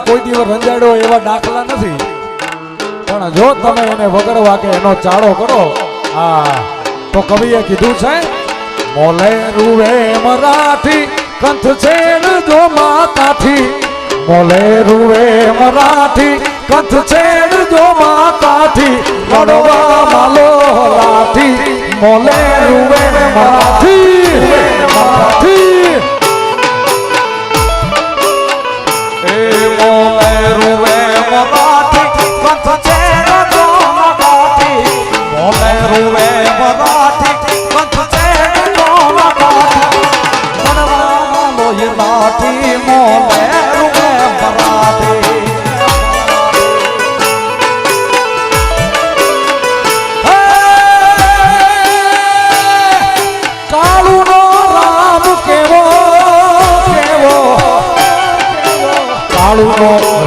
કોઈ દિવસ રંજાડ્યો એવા દાખલા નથી, પણ જો તમે એને વગર વાકે એનો ચાળો કરો તો કવિએ કીધું છે મોલે રૂવે મરાઠી કંથ છેડ જો માતાથી, મોલે રૂવે મરાઠી કંથ છેડ જો માતાથી, લડવા માલો લાઠી મોલે રૂવે મરાઠી મરાઠી એ મોલે રૂવે મરાઠી કંથ છેડ જો માતાથી, મોલે રૂવે મરાઠી કંથ છેડ જો માતાથી, લડવા માલો લાઠી મોલે રૂવે મરાઠી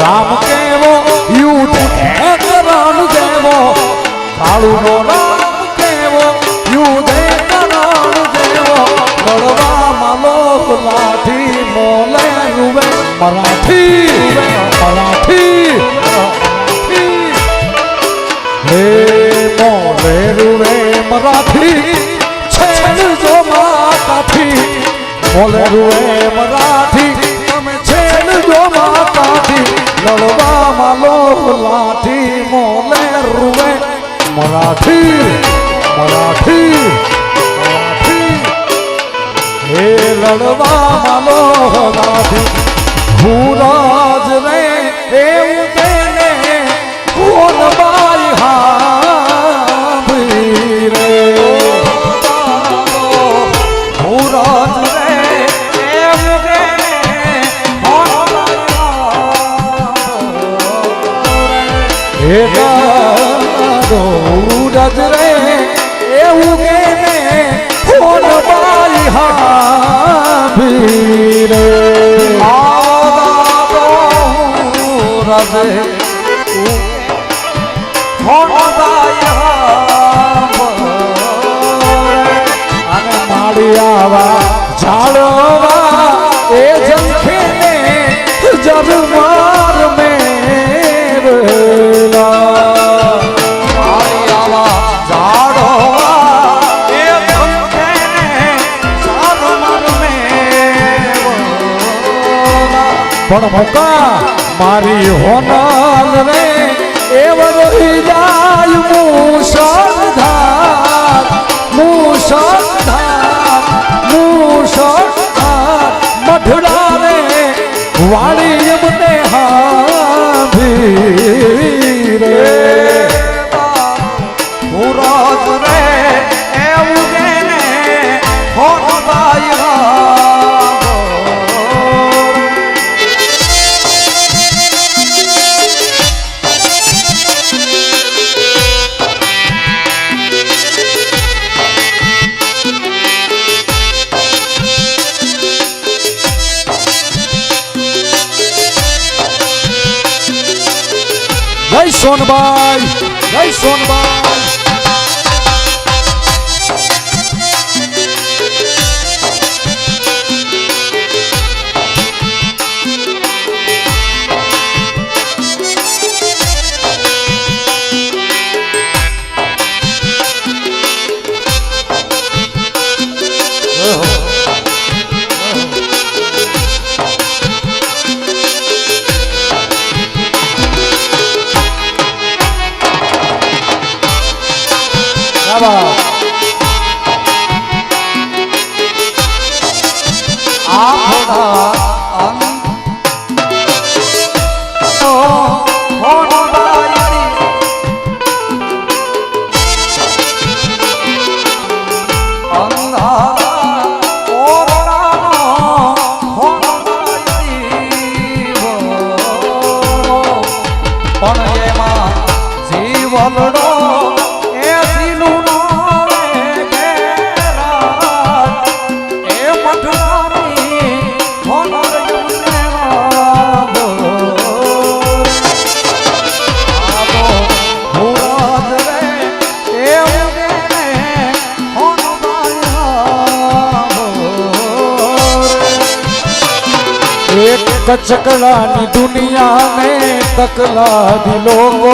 રામ કેવો યુદ્ધ કરણ દેવો, કાળુનો રામ કેવો યુદ્ધ કરણ દેવો, લડવા માલો લાઠી મોલે રૂવે મરાઠી મરાઠી હે મોલે રૂવે મરાઠી છેડ જો માતાથી, મોલે રૂવે મરાઠી તમે છેડ જો માતાથી, લડવા માલો લાઠી મોલે રૂવે મરાઠી મરાઠી મરાઠી હે લડવા માલો લાઠી ભૂરાજ રે એવું તેને કોણ બાઈ હાંભળી રે, ભૂરાજ રે એવું તેને કોણ બાઈ ભૂરાજ રે એવું તેને કોણ બાઈ હાંભળી રે, રાજે અને માડી આવા ઝાડવા એ જંખેને જરમાર મેરલા, માડી આવા ઝાડવા એ જંખેને જરમાર મેરલા, પણ મોકા મારી હોનાલ રે એવર જાય મુસળધાર મુસળધાર મુસળધાર, મઢડા રે વાળી એમને હાંભળી રે, ભૂરાજ રે એવું કેને હોનબાઈ જય સોનબાઈ જય સોનબાઈ કચકડાની દુનિયાને તકલા દી લોકો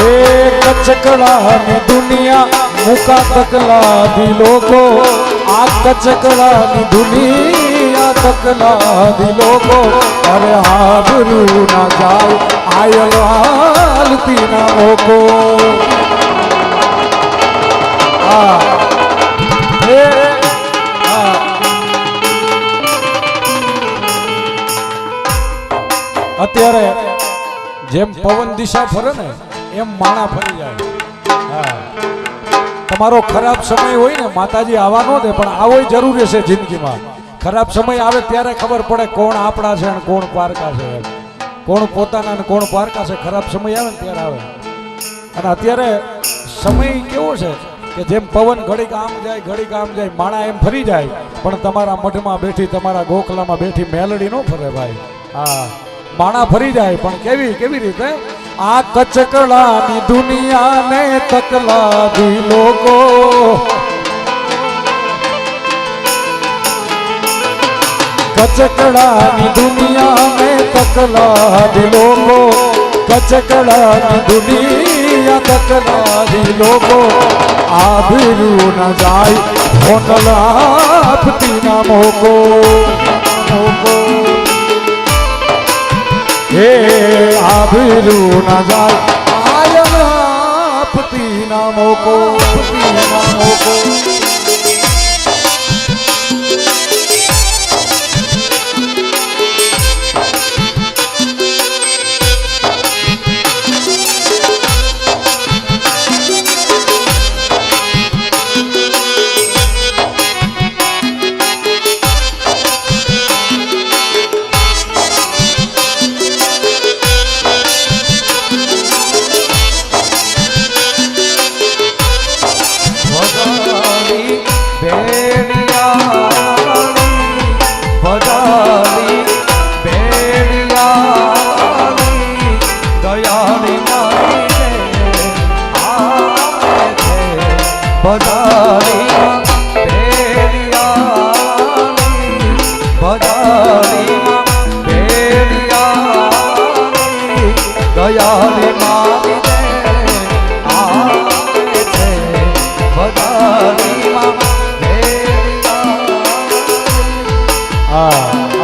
એ કચકડાની દુનિયા મુકા તકલા દી લોકો આ કચકડાની દુનિયા તકલા દી લોકો અરે આબરૂ ના જાય આયલ હાલતી ના લોકો અત્યારે જેમ પવન દિશા ફરે ને એમ માણા ફરી જાય તમારો ખરાબ સમય હોય ને માતાજી આવા ન દે પણ આવો જરૂરી છે જિંદગીમાં ખરાબ સમય આવે ત્યારે ખબર પડે કોણ આપણા છે અને કોણ પારકા છે કોણ પોતાના અને કોણ પારકા છે ખરાબ સમય આવે ને ત્યારે આવે અને અત્યારે સમય કેવો છે કે જેમ પવન ઘડીક આમ જાય માણા એમ ફરી જાય પણ તમારા મઢમાં બેઠી તમારા ગોખલામાં બેઠી મેલડી ન ફરે ભાઈ માણા ફરી જાય પણ કેવી રીતે આ કચકડાની દુનિયાને તકલા દી લોકો કચકડાની દુનિયાને તકલા દી લોકો કચકડાની દુનિયા તકલા દી લોકો આબરૂ ન જાય હોટલ આપતી ના મોકો હે આબરૂ ન જાય આયલ આપતી ના મોકો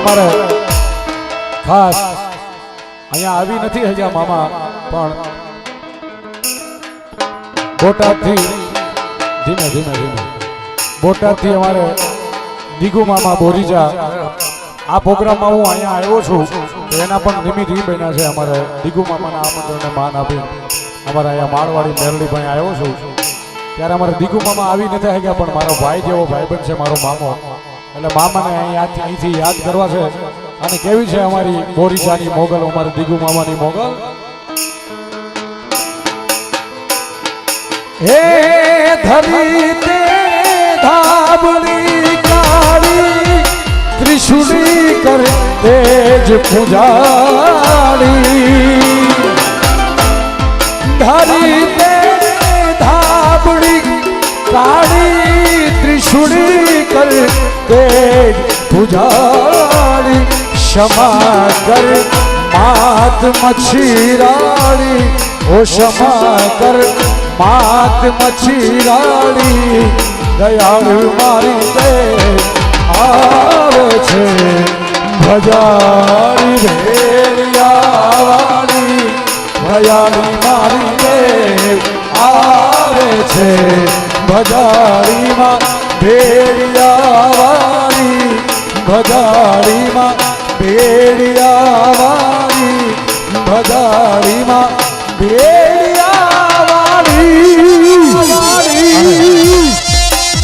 અમારે ખાસ અહીંયા આવી નથી હજા મામા પણ બોટાદથી ધીમે બોટાદથી અમારે દીગુ મામા બોરીજા આ પ્રોગ્રામમાં હું અહીંયા આવ્યો છું એના પણ નિમિત્ત એ બન્યા છે અમારે દીગુ મામાના આમંત્રણને માન આપી અમારા અહીંયા માળવાડી મેરડીભાઈ આવ્યો છું ત્યારે અમારે દીગુ મામા આવી નથી ગયા પણ મારો ભાઈ જેવો ભાઈબંધ છે મારો મામો એટલે મામાને અહીંથી યાદ કરવા છે અને કેવી છે અમારી બોરીચાની મોગલ અમારી દીગુ મામાની મોગલ હે ધરી તે ધાબળી કાળી ત્રિશુલી કરે તેજ પૂજાળી ધરી તે ધાબળી કાળી ત્રિશુલી કરે તેજ પૂજાળી क्षमा कर मात मछीराड़ी ओ क्षमा कर मात मछीराड़ी दयाळु मारी दे आवे छे भजाड़ी भेड़ियावाड़ी दयाळु मारी दे आवे छे भजाड़ी मा भेड़ियावाड़ी भजाड़ी मा